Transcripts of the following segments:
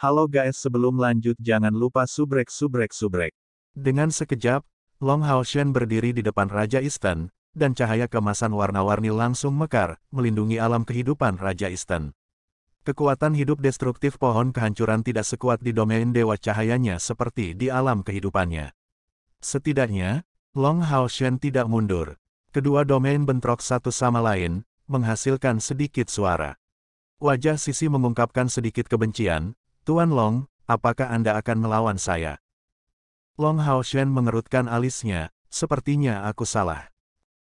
Halo guys, sebelum lanjut jangan lupa subrek. Dengan sekejap, Long Haoshen berdiri di depan Raja Isten, dan cahaya kemasan warna-warni langsung mekar, melindungi alam kehidupan Raja Isten. Kekuatan hidup destruktif pohon kehancuran tidak sekuat di domain dewa cahayanya seperti di alam kehidupannya. Setidaknya, Long Haoshen tidak mundur. Kedua domain bentrok satu sama lain, menghasilkan sedikit suara. Wajah Sisi mengungkapkan sedikit kebencian. Tuan Long, apakah Anda akan melawan saya? Long Haoshen mengerutkan alisnya, sepertinya aku salah.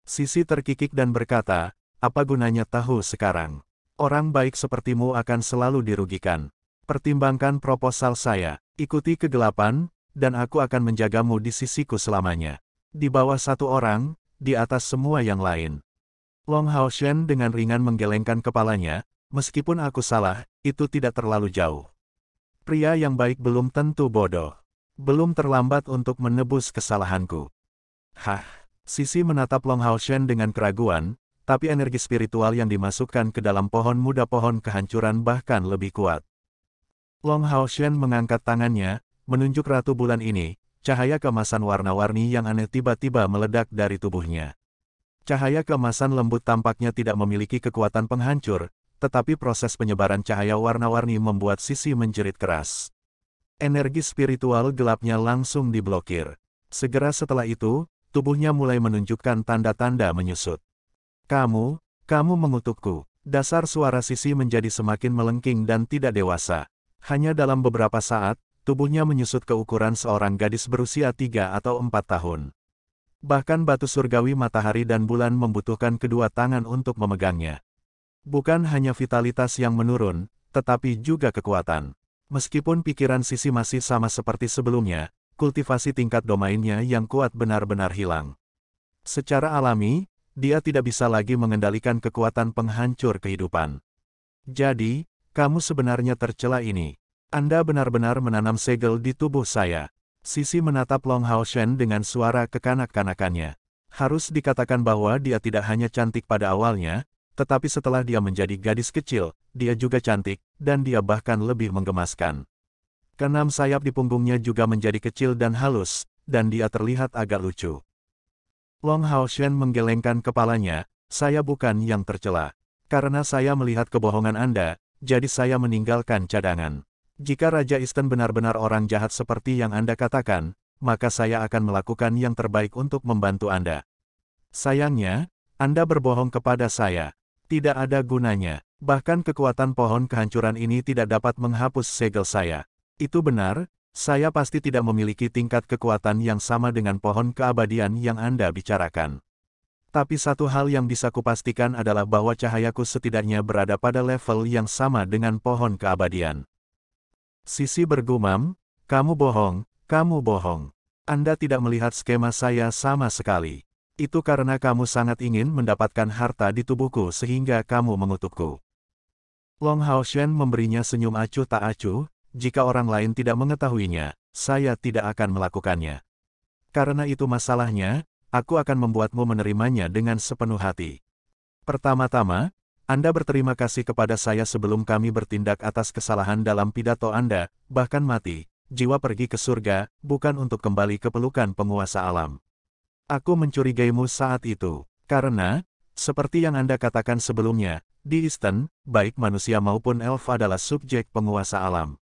Sisi terkikik dan berkata, apa gunanya tahu sekarang? Orang baik sepertimu akan selalu dirugikan. Pertimbangkan proposal saya, ikuti kegelapan, dan aku akan menjagamu di sisiku selamanya. Di bawah satu orang, di atas semua yang lain. Long Haoshen dengan ringan menggelengkan kepalanya, meskipun aku salah, itu tidak terlalu jauh. Pria yang baik belum tentu bodoh. Belum terlambat untuk menebus kesalahanku. Hah, Sisi menatap Long Haoshen dengan keraguan, tapi energi spiritual yang dimasukkan ke dalam pohon muda pohon kehancuran bahkan lebih kuat. Long Haoshen mengangkat tangannya, menunjuk Ratu Bulan ini, cahaya keemasan warna-warni yang aneh tiba-tiba meledak dari tubuhnya. Cahaya keemasan lembut tampaknya tidak memiliki kekuatan penghancur, tetapi proses penyebaran cahaya warna-warni membuat Sisi menjerit keras. Energi spiritual gelapnya langsung diblokir. Segera setelah itu, tubuhnya mulai menunjukkan tanda-tanda menyusut. Kamu mengutukku. Dasar suara Sisi menjadi semakin melengking dan tidak dewasa. Hanya dalam beberapa saat, tubuhnya menyusut ke ukuran seorang gadis berusia 3 atau 4 tahun. Bahkan batu surgawi matahari dan bulan membutuhkan kedua tangan untuk memegangnya. Bukan hanya vitalitas yang menurun, tetapi juga kekuatan. Meskipun pikiran Sisi masih sama seperti sebelumnya, kultivasi tingkat domainnya yang kuat benar-benar hilang. Secara alami, dia tidak bisa lagi mengendalikan kekuatan penghancur kehidupan. Jadi, kamu sebenarnya tercela ini. Anda benar-benar menanam segel di tubuh saya. Sisi menatap Long Haoshen dengan suara kekanak-kanakannya. Harus dikatakan bahwa dia tidak hanya cantik pada awalnya, tetapi setelah dia menjadi gadis kecil, dia juga cantik, dan dia bahkan lebih menggemaskan. Keenam sayap di punggungnya juga menjadi kecil dan halus, dan dia terlihat agak lucu. Long Haoshen menggelengkan kepalanya, saya bukan yang tercela. Karena saya melihat kebohongan Anda, jadi saya meninggalkan cadangan. Jika Raja Isten benar-benar orang jahat seperti yang Anda katakan, maka saya akan melakukan yang terbaik untuk membantu Anda. Sayangnya, Anda berbohong kepada saya. Tidak ada gunanya. Bahkan kekuatan pohon kehancuran ini tidak dapat menghapus segel saya. Itu benar, saya pasti tidak memiliki tingkat kekuatan yang sama dengan pohon keabadian yang Anda bicarakan. Tapi satu hal yang bisa kupastikan adalah bahwa cahayaku setidaknya berada pada level yang sama dengan pohon keabadian. Sisi bergumam, kamu bohong. Anda tidak melihat skema saya sama sekali. Itu karena kamu sangat ingin mendapatkan harta di tubuhku sehingga kamu mengutukku. Long Haoshen memberinya senyum acuh tak acuh, jika orang lain tidak mengetahuinya, saya tidak akan melakukannya. Karena itu masalahnya, aku akan membuatmu menerimanya dengan sepenuh hati. Pertama-tama, Anda berterima kasih kepada saya sebelum kami bertindak atas kesalahan dalam pidato Anda, bahkan mati, jiwa pergi ke surga, bukan untuk kembali ke pelukan penguasa alam. Aku mencurigaimu saat itu, karena, seperti yang Anda katakan sebelumnya, di Isten, baik manusia maupun elf adalah subjek penguasa alam.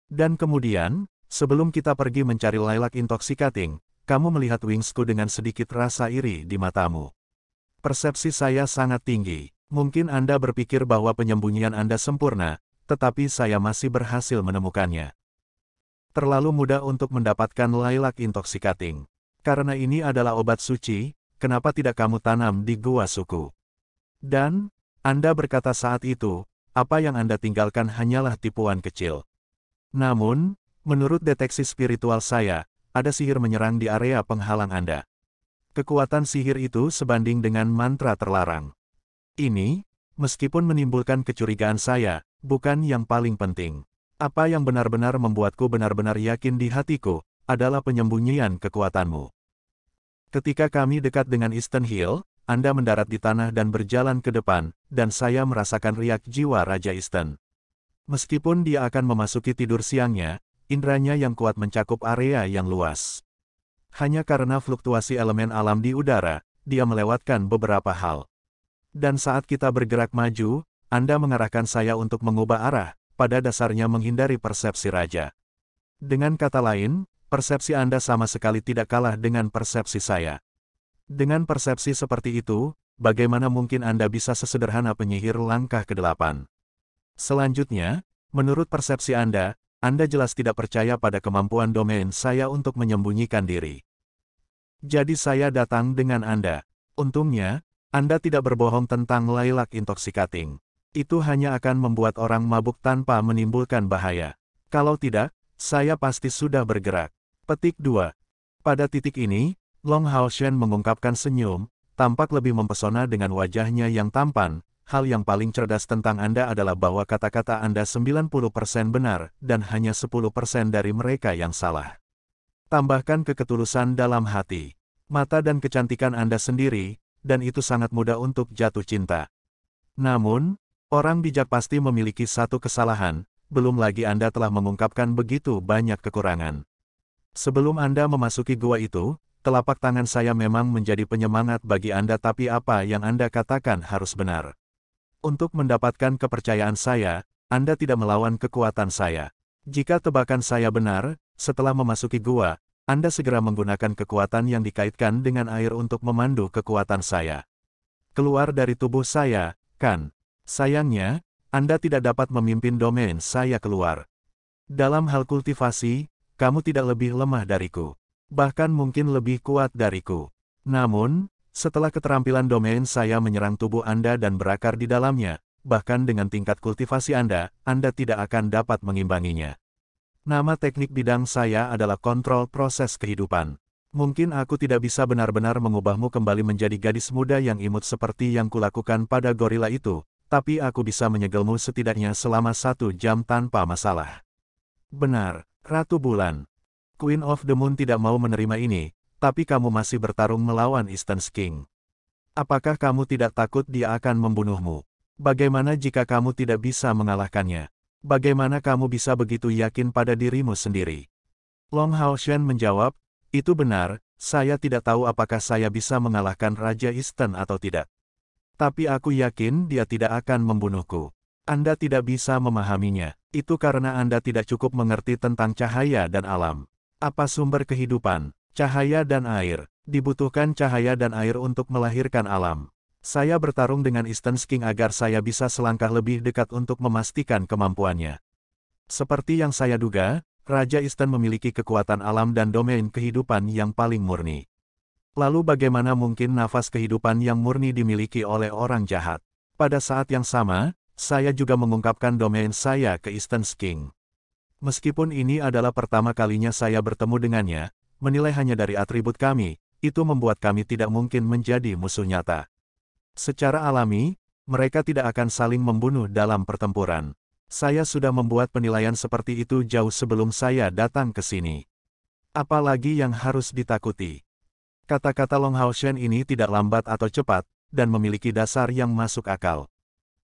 Dan kemudian, sebelum kita pergi mencari lilac intoxicating, kamu melihat wingsku dengan sedikit rasa iri di matamu. Persepsi saya sangat tinggi. Mungkin Anda berpikir bahwa penyembunyian Anda sempurna, tetapi saya masih berhasil menemukannya. Terlalu mudah untuk mendapatkan lilac intoxicating. Karena ini adalah obat suci, kenapa tidak kamu tanam di gua suku? Dan, Anda berkata saat itu, apa yang Anda tinggalkan hanyalah tipuan kecil. Namun, menurut deteksi spiritual saya, ada sihir menyerang di area penghalang Anda. Kekuatan sihir itu sebanding dengan mantra terlarang. Ini, meskipun menimbulkan kecurigaan saya, bukan yang paling penting. Apa yang benar-benar membuatku benar-benar yakin di hatiku, adalah penyembunyian kekuatanmu. Ketika kami dekat dengan Eastern Hill, Anda mendarat di tanah dan berjalan ke depan, dan saya merasakan riak jiwa Raja Isten. Meskipun dia akan memasuki tidur siangnya, indranya yang kuat mencakup area yang luas. Hanya karena fluktuasi elemen alam di udara, dia melewatkan beberapa hal. Dan saat kita bergerak maju, Anda mengarahkan saya untuk mengubah arah, pada dasarnya menghindari persepsi raja. Dengan kata lain, persepsi Anda sama sekali tidak kalah dengan persepsi saya. Dengan persepsi seperti itu, bagaimana mungkin Anda bisa sesederhana penyihir langkah ke-8? Selanjutnya, menurut persepsi Anda jelas tidak percaya pada kemampuan domain saya untuk menyembunyikan diri. Jadi saya datang dengan Anda. Untungnya, Anda tidak berbohong tentang lilac intoxicating. Itu hanya akan membuat orang mabuk tanpa menimbulkan bahaya. Kalau tidak, saya pasti sudah bergerak. Petik 2. Pada titik ini, Long Hao Shen mengungkapkan senyum, tampak lebih mempesona dengan wajahnya yang tampan. Hal yang paling cerdas tentang Anda adalah bahwa kata-kata Anda 90% benar, dan hanya 10% dari mereka yang salah. Tambahkan keketulusan dalam hati, mata dan kecantikan Anda sendiri, dan itu sangat mudah untuk jatuh cinta. Namun, orang bijak pasti memiliki satu kesalahan, belum lagi Anda telah mengungkapkan begitu banyak kekurangan. Sebelum Anda memasuki gua itu, telapak tangan saya memang menjadi penyemangat bagi Anda, tapi apa yang Anda katakan harus benar. Untuk mendapatkan kepercayaan saya, Anda tidak melawan kekuatan saya. Jika tebakan saya benar, setelah memasuki gua, Anda segera menggunakan kekuatan yang dikaitkan dengan air untuk memandu kekuatan saya. Keluar dari tubuh saya, kan? Sayangnya, Anda tidak dapat memimpin domain saya keluar. Dalam hal kultivasi, kamu tidak lebih lemah dariku. Bahkan mungkin lebih kuat dariku. Namun, setelah keterampilan domain saya menyerang tubuh Anda dan berakar di dalamnya, bahkan dengan tingkat kultivasi Anda tidak akan dapat mengimbanginya. Nama teknik bidang saya adalah kontrol proses kehidupan. Mungkin aku tidak bisa benar-benar mengubahmu kembali menjadi gadis muda yang imut seperti yang kulakukan pada gorila itu, tapi aku bisa menyegelmu setidaknya selama 1 jam tanpa masalah. Benar, Ratu Bulan. Queen of the Moon tidak mau menerima ini, tapi kamu masih bertarung melawan Eastern King. Apakah kamu tidak takut dia akan membunuhmu? Bagaimana jika kamu tidak bisa mengalahkannya? Bagaimana kamu bisa begitu yakin pada dirimu sendiri? Long Hao Shen menjawab, itu benar, saya tidak tahu apakah saya bisa mengalahkan Raja Eastern atau tidak. Tapi aku yakin dia tidak akan membunuhku. Anda tidak bisa memahaminya, itu karena Anda tidak cukup mengerti tentang cahaya dan alam. Apa sumber kehidupan? Cahaya dan air. Dibutuhkan cahaya dan air untuk melahirkan alam. Saya bertarung dengan Eastern King agar saya bisa selangkah lebih dekat untuk memastikan kemampuannya. Seperti yang saya duga, Raja Eastern memiliki kekuatan alam dan domain kehidupan yang paling murni. Lalu bagaimana mungkin nafas kehidupan yang murni dimiliki oleh orang jahat? Pada saat yang sama, saya juga mengungkapkan domain saya ke Eastern King. Meskipun ini adalah pertama kalinya saya bertemu dengannya, menilai hanya dari atribut kami, itu membuat kami tidak mungkin menjadi musuh nyata. Secara alami, mereka tidak akan saling membunuh dalam pertempuran. Saya sudah membuat penilaian seperti itu jauh sebelum saya datang ke sini. Apalagi yang harus ditakuti? Kata-kata Long Hao Shen ini tidak lambat atau cepat, dan memiliki dasar yang masuk akal.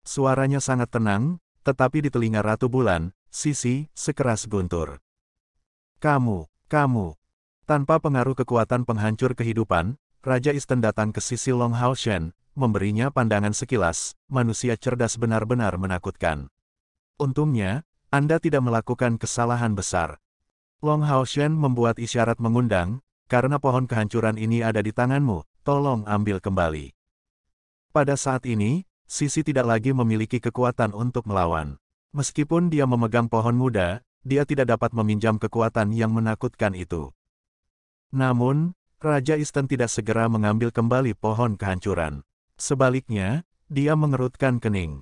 Suaranya sangat tenang, tetapi di telinga Ratu Bulan, Sisi, sekeras guntur. Kamu. Tanpa pengaruh kekuatan penghancur kehidupan, Raja Eastern datang ke sisi Long Hao Shen, memberinya pandangan sekilas, manusia cerdas benar-benar menakutkan. Untungnya, Anda tidak melakukan kesalahan besar. Long Hao Shen membuat isyarat mengundang, karena pohon kehancuran ini ada di tanganmu, tolong ambil kembali. Pada saat ini, Sisi tidak lagi memiliki kekuatan untuk melawan. Meskipun dia memegang pohon muda, dia tidak dapat meminjam kekuatan yang menakutkan itu. Namun, Raja Eastern tidak segera mengambil kembali pohon kehancuran. Sebaliknya, dia mengerutkan kening.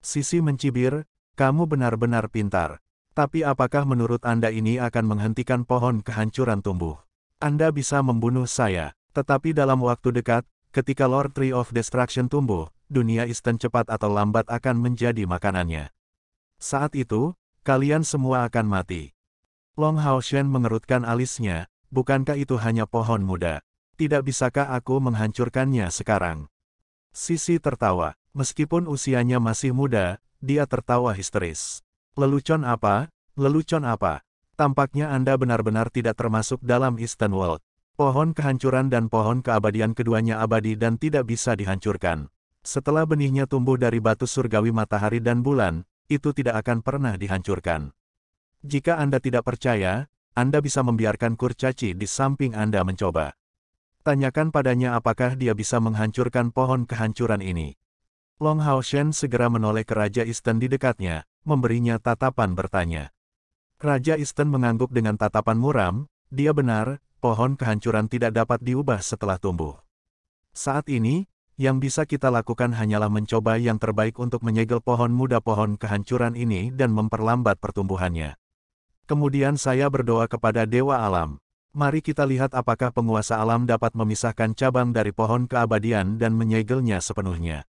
Sisi mencibir, kamu benar-benar pintar. Tapi apakah menurut Anda ini akan menghentikan pohon kehancuran tumbuh? Anda bisa membunuh saya, tetapi dalam waktu dekat, ketika Lord Tree of Destruction tumbuh, dunia Eastern cepat atau lambat akan menjadi makanannya. Saat itu, kalian semua akan mati. Long Hao Shen mengerutkan alisnya, bukankah itu hanya pohon muda? Tidak bisakah aku menghancurkannya sekarang? Sisi tertawa, meskipun usianya masih muda, dia tertawa histeris. Lelucon apa? Lelucon apa? Tampaknya Anda benar-benar tidak termasuk dalam Eastern World. Pohon kehancuran dan pohon keabadian keduanya abadi dan tidak bisa dihancurkan. Setelah benihnya tumbuh dari batu surgawi matahari dan bulan, itu tidak akan pernah dihancurkan. Jika Anda tidak percaya, Anda bisa membiarkan kurcaci di samping Anda mencoba. Tanyakan padanya apakah dia bisa menghancurkan pohon kehancuran ini. Long Hao Shen segera menoleh ke Raja Eastern di dekatnya, memberinya tatapan bertanya. Raja Eastern mengangguk dengan tatapan muram, dia benar, pohon kehancuran tidak dapat diubah setelah tumbuh. Saat ini, yang bisa kita lakukan hanyalah mencoba yang terbaik untuk menyegel pohon muda pohon kehancuran ini dan memperlambat pertumbuhannya. Kemudian saya berdoa kepada Dewa Alam. Mari kita lihat apakah penguasa alam dapat memisahkan cabang dari pohon keabadian dan menyegelnya sepenuhnya.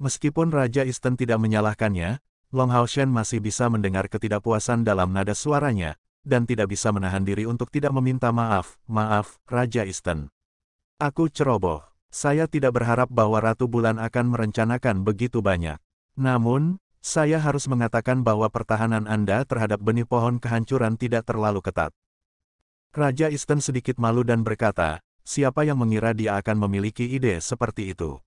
Meskipun Raja Eastern tidak menyalahkannya, Long Hao Shen masih bisa mendengar ketidakpuasan dalam nada suaranya, dan tidak bisa menahan diri untuk tidak meminta maaf, Raja Eastern. Aku ceroboh. Saya tidak berharap bahwa Ratu Bulan akan merencanakan begitu banyak. Namun, saya harus mengatakan bahwa pertahanan Anda terhadap benih pohon kehancuran tidak terlalu ketat. Raja Eastern sedikit malu dan berkata, siapa yang mengira dia akan memiliki ide seperti itu?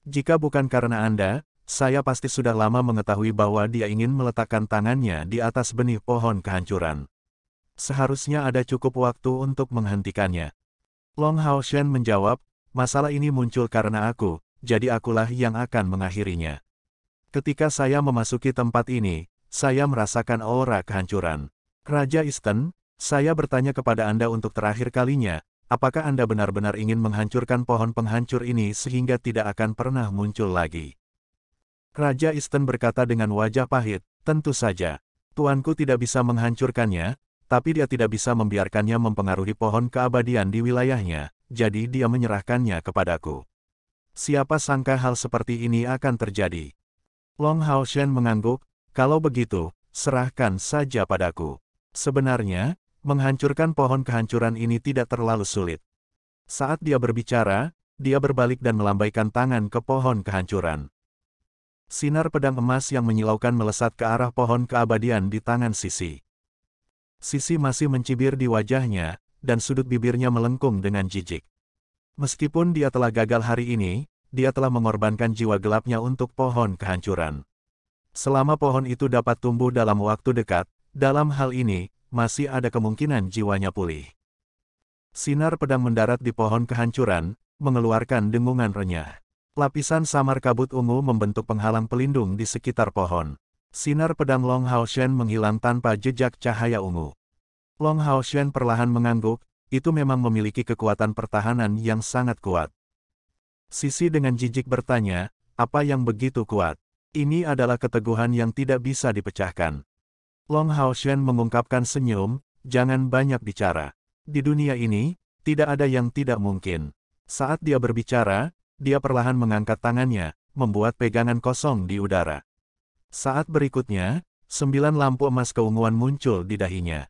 Jika bukan karena Anda, saya pasti sudah lama mengetahui bahwa dia ingin meletakkan tangannya di atas benih pohon kehancuran. Seharusnya ada cukup waktu untuk menghentikannya. Long Hao Shen menjawab, masalah ini muncul karena aku, jadi akulah yang akan mengakhirinya. Ketika saya memasuki tempat ini, saya merasakan aura kehancuran. Raja Eastern, saya bertanya kepada Anda untuk terakhir kalinya, apakah Anda benar-benar ingin menghancurkan pohon penghancur ini sehingga tidak akan pernah muncul lagi? Raja Eastern berkata dengan wajah pahit, tentu saja. Tuanku tidak bisa menghancurkannya, tapi dia tidak bisa membiarkannya mempengaruhi pohon keabadian di wilayahnya, jadi dia menyerahkannya kepadaku. Siapa sangka hal seperti ini akan terjadi? Long Hao Shen mengangguk, kalau begitu, serahkan saja padaku. Sebenarnya, menghancurkan pohon kehancuran ini tidak terlalu sulit. Saat dia berbicara, dia berbalik dan melambaikan tangan ke pohon kehancuran. Sinar pedang emas yang menyilaukan melesat ke arah pohon keabadian di tangan Sisi. Sisi masih mencibir di wajahnya, dan sudut bibirnya melengkung dengan jijik. Meskipun dia telah gagal hari ini, dia telah mengorbankan jiwa gelapnya untuk pohon kehancuran. Selama pohon itu dapat tumbuh dalam waktu dekat, dalam hal ini, masih ada kemungkinan jiwanya pulih. Sinar pedang mendarat di pohon kehancuran, mengeluarkan dengungan renyah. Lapisan samar kabut ungu membentuk penghalang pelindung di sekitar pohon. Sinar pedang Long Hao Shen menghilang tanpa jejak cahaya ungu. Long Hao Shen perlahan mengangguk, itu memang memiliki kekuatan pertahanan yang sangat kuat. Sisi dengan jijik bertanya, apa yang begitu kuat? Ini adalah keteguhan yang tidak bisa dipecahkan. Long Hao Shen mengungkapkan senyum, jangan banyak bicara. Di dunia ini, tidak ada yang tidak mungkin. Saat dia berbicara, dia perlahan mengangkat tangannya, membuat pegangan kosong di udara. Saat berikutnya, 9 lampu emas keunguan muncul di dahinya.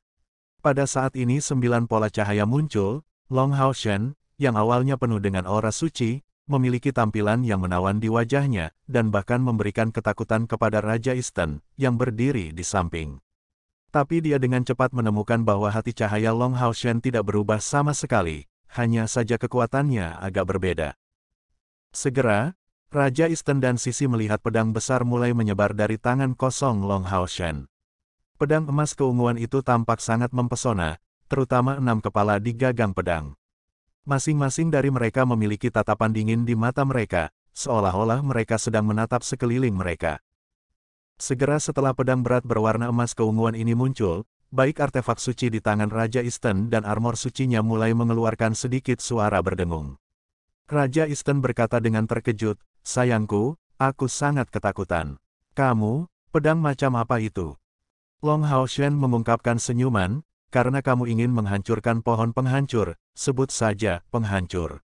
Pada saat ini 9 pola cahaya muncul, Long Hao Shen, yang awalnya penuh dengan aura suci, memiliki tampilan yang menawan di wajahnya, dan bahkan memberikan ketakutan kepada Raja Eastern, yang berdiri di samping. Tapi dia dengan cepat menemukan bahwa hati cahaya Long Hao Shen tidak berubah sama sekali, hanya saja kekuatannya agak berbeda. Segera, Raja Eastern dan Sisi melihat pedang besar mulai menyebar dari tangan kosong Long Hao Shen. Pedang emas keunguan itu tampak sangat mempesona, terutama 6 kepala di gagang pedang. Masing-masing dari mereka memiliki tatapan dingin di mata mereka, seolah-olah mereka sedang menatap sekeliling mereka. Segera setelah pedang berat berwarna emas keunguan ini muncul, baik artefak suci di tangan Raja Eastern dan armor sucinya mulai mengeluarkan sedikit suara berdengung. Raja Eastern berkata dengan terkejut, sayangku, aku sangat ketakutan. Kamu, pedang macam apa itu? Long Hao Shen mengungkapkan senyuman, karena kamu ingin menghancurkan pohon penghancur, sebut saja penghancur.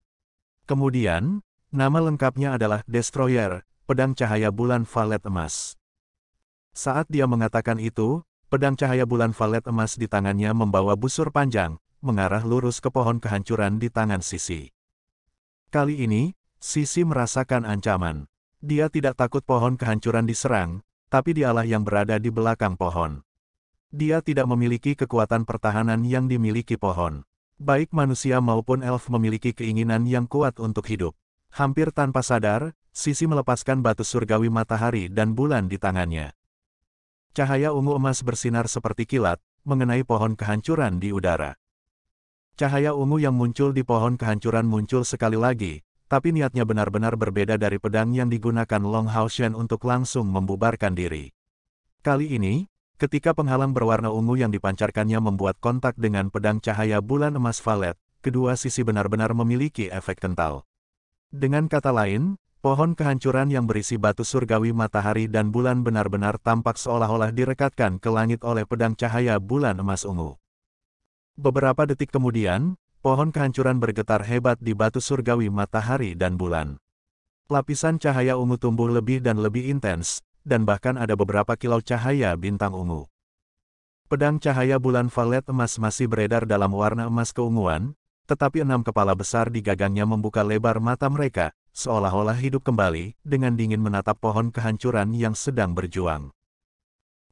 Kemudian, nama lengkapnya adalah Destroyer, pedang cahaya bulan valet emas. Saat dia mengatakan itu, pedang cahaya bulan valet emas di tangannya membawa busur panjang, mengarah lurus ke pohon kehancuran di tangan Sisi. Kali ini, Sisi merasakan ancaman. Dia tidak takut pohon kehancuran diserang, tapi dialah yang berada di belakang pohon. Dia tidak memiliki kekuatan pertahanan yang dimiliki pohon. Baik manusia maupun elf memiliki keinginan yang kuat untuk hidup. Hampir tanpa sadar, Sisi melepaskan batu surgawi matahari dan bulan di tangannya. Cahaya ungu emas bersinar seperti kilat, mengenai pohon kehancuran di udara. Cahaya ungu yang muncul di pohon kehancuran muncul sekali lagi, tapi niatnya benar-benar berbeda dari pedang yang digunakan Long Hao Shen untuk langsung membubarkan diri. Kali ini, ketika penghalang berwarna ungu yang dipancarkannya membuat kontak dengan pedang cahaya bulan emas valet, kedua sisi benar-benar memiliki efek kental. Dengan kata lain, pohon kehancuran yang berisi batu surgawi matahari dan bulan benar-benar tampak seolah-olah direkatkan ke langit oleh pedang cahaya bulan emas ungu. Beberapa detik kemudian, pohon kehancuran bergetar hebat di batu surgawi matahari dan bulan. Lapisan cahaya ungu tumbuh lebih dan lebih intens, dan bahkan ada beberapa kilau cahaya bintang ungu. Pedang cahaya bulan valet emas masih beredar dalam warna emas keunguan, tetapi 6 kepala besar di gagangnya membuka lebar mata mereka, seolah-olah hidup kembali, dengan dingin menatap pohon kehancuran yang sedang berjuang.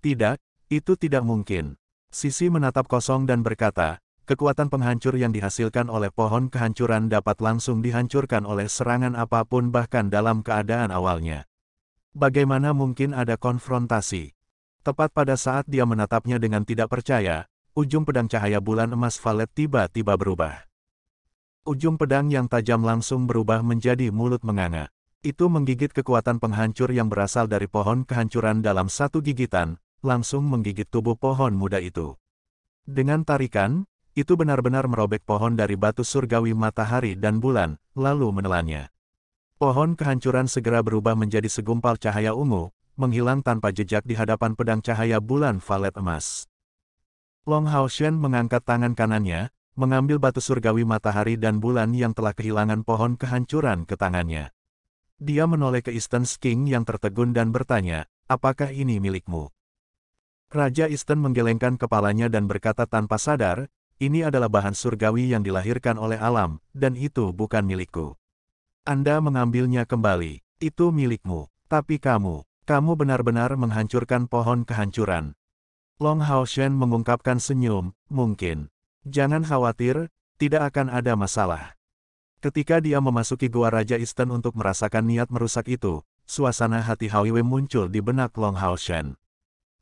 Tidak, itu tidak mungkin. Sisi menatap kosong dan berkata, kekuatan penghancur yang dihasilkan oleh pohon kehancuran dapat langsung dihancurkan oleh serangan apapun bahkan dalam keadaan awalnya. Bagaimana mungkin ada konfrontasi? Tepat pada saat dia menatapnya dengan tidak percaya, ujung pedang cahaya bulan emas valet tiba-tiba berubah. Ujung pedang yang tajam langsung berubah menjadi mulut menganga. Itu menggigit kekuatan penghancur yang berasal dari pohon kehancuran dalam satu gigitan, langsung menggigit tubuh pohon muda itu. Dengan tarikan, itu benar-benar merobek pohon dari batu surgawi matahari dan bulan, lalu menelannya. Pohon kehancuran segera berubah menjadi segumpal cahaya ungu, menghilang tanpa jejak di hadapan pedang cahaya bulan valet emas. Long Hao Shen mengangkat tangan kanannya, mengambil batu surgawi matahari dan bulan yang telah kehilangan pohon kehancuran ke tangannya. Dia menoleh ke Eastern King yang tertegun dan bertanya, apakah ini milikmu? Raja Eastern menggelengkan kepalanya dan berkata tanpa sadar, ini adalah bahan surgawi yang dilahirkan oleh alam, dan itu bukan milikku. Anda mengambilnya kembali, itu milikmu, tapi kamu benar-benar menghancurkan pohon kehancuran. Long Hao Shen mengungkapkan senyum, mungkin. Jangan khawatir, tidak akan ada masalah. Ketika dia memasuki gua Raja Eastern untuk merasakan niat merusak itu, suasana hati Hao Yue muncul di benak Long Hao Shen.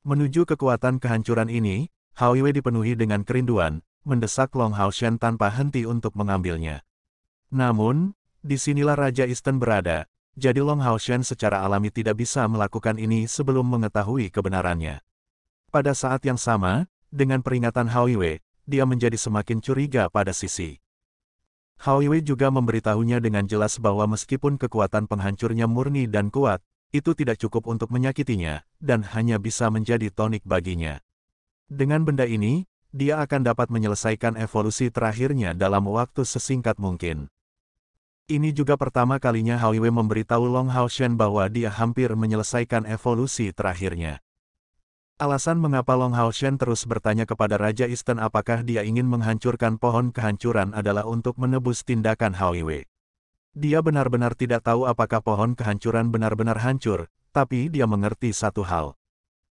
Menuju kekuatan kehancuran ini, Hao Yue dipenuhi dengan kerinduan, mendesak Long Hao Shen tanpa henti untuk mengambilnya. Namun, disinilah Raja Eastern berada, jadi Long Hao Shen secara alami tidak bisa melakukan ini sebelum mengetahui kebenarannya. Pada saat yang sama, dengan peringatan Hao Yue, dia menjadi semakin curiga pada Sisi. Hao Yue juga memberitahunya dengan jelas bahwa meskipun kekuatan penghancurnya murni dan kuat, itu tidak cukup untuk menyakitinya, dan hanya bisa menjadi tonik baginya. Dengan benda ini, dia akan dapat menyelesaikan evolusi terakhirnya dalam waktu sesingkat mungkin. Ini juga pertama kalinya Hao Yue memberitahu Long Hao Shen bahwa dia hampir menyelesaikan evolusi terakhirnya. Alasan mengapa Long Hao Shen terus bertanya kepada Raja Eastern apakah dia ingin menghancurkan pohon kehancuran adalah untuk menebus tindakan Hao Yue. Dia benar-benar tidak tahu apakah pohon kehancuran benar-benar hancur, tapi dia mengerti satu hal.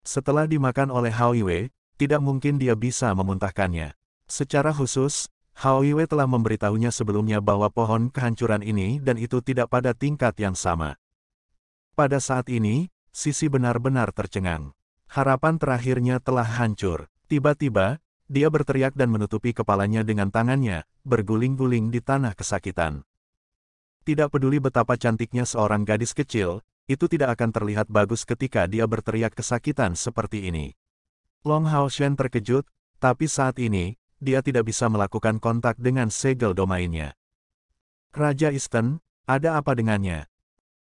Setelah dimakan oleh Hao Yue, tidak mungkin dia bisa memuntahkannya. Secara khusus, Hao Yue telah memberitahunya sebelumnya bahwa pohon kehancuran ini dan itu tidak pada tingkat yang sama. Pada saat ini, Sisi benar-benar tercengang. Harapan terakhirnya telah hancur. Tiba-tiba, dia berteriak dan menutupi kepalanya dengan tangannya, berguling-guling di tanah kesakitan. Tidak peduli betapa cantiknya seorang gadis kecil, itu tidak akan terlihat bagus ketika dia berteriak kesakitan seperti ini. Long Hao Shen terkejut, tapi saat ini, dia tidak bisa melakukan kontak dengan segel domainnya. Raja Eastern, ada apa dengannya?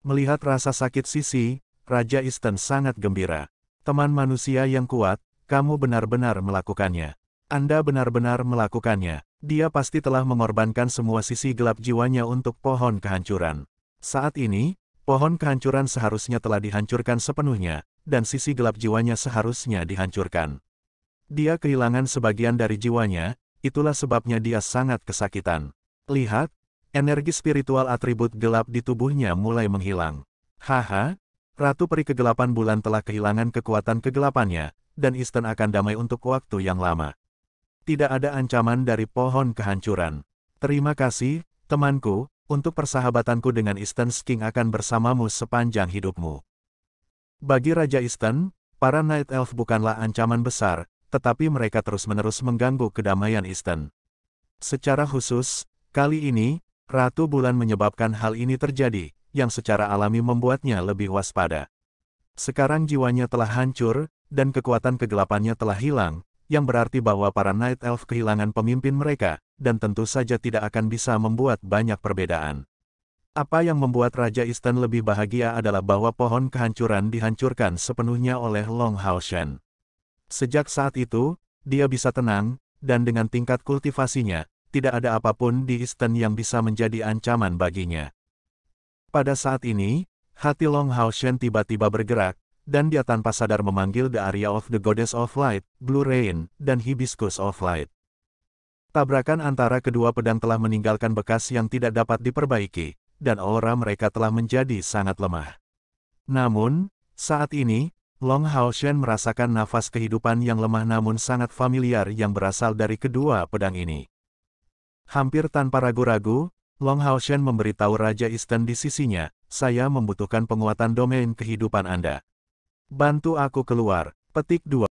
Melihat rasa sakit Sisi, Raja Eastern sangat gembira. Teman manusia yang kuat, kamu benar-benar melakukannya. Anda benar-benar melakukannya. Dia pasti telah mengorbankan semua sisi gelap jiwanya untuk pohon kehancuran. Saat ini, pohon kehancuran seharusnya telah dihancurkan sepenuhnya, dan sisi gelap jiwanya seharusnya dihancurkan. Dia kehilangan sebagian dari jiwanya, itulah sebabnya dia sangat kesakitan. Lihat, energi spiritual atribut gelap di tubuhnya mulai menghilang. Haha, Ratu Peri Kegelapan Bulan telah kehilangan kekuatan kegelapannya, dan Eastern akan damai untuk waktu yang lama. Tidak ada ancaman dari pohon kehancuran. Terima kasih, temanku, untuk persahabatanku dengan Eastern King akan bersamamu sepanjang hidupmu. Bagi Raja Eastern, para Night Elf bukanlah ancaman besar, tetapi mereka terus-menerus mengganggu kedamaian Eastern. Secara khusus, kali ini, Ratu Bulan menyebabkan hal ini terjadi, yang secara alami membuatnya lebih waspada. Sekarang jiwanya telah hancur, dan kekuatan kegelapannya telah hilang, yang berarti bahwa para Night Elf kehilangan pemimpin mereka, dan tentu saja tidak akan bisa membuat banyak perbedaan. Apa yang membuat Raja Eastern lebih bahagia adalah bahwa pohon kehancuran dihancurkan sepenuhnya oleh Long Hao Shen. Sejak saat itu, dia bisa tenang, dan dengan tingkat kultivasinya, tidak ada apapun di Eastern yang bisa menjadi ancaman baginya. Pada saat ini, hati Long Hao Shen tiba-tiba bergerak, dan dia tanpa sadar memanggil The Area of the Goddess of Light, Blue Rain, dan Hibiscus of Light. Tabrakan antara kedua pedang telah meninggalkan bekas yang tidak dapat diperbaiki, dan aura mereka telah menjadi sangat lemah. Namun, saat ini, Long Hao Shen merasakan nafas kehidupan yang lemah namun sangat familiar yang berasal dari kedua pedang ini. Hampir tanpa ragu-ragu, Long Hao Shen memberitahu Raja Eastern di sisinya, saya membutuhkan penguatan domain kehidupan Anda. Bantu aku keluar. Petik 2.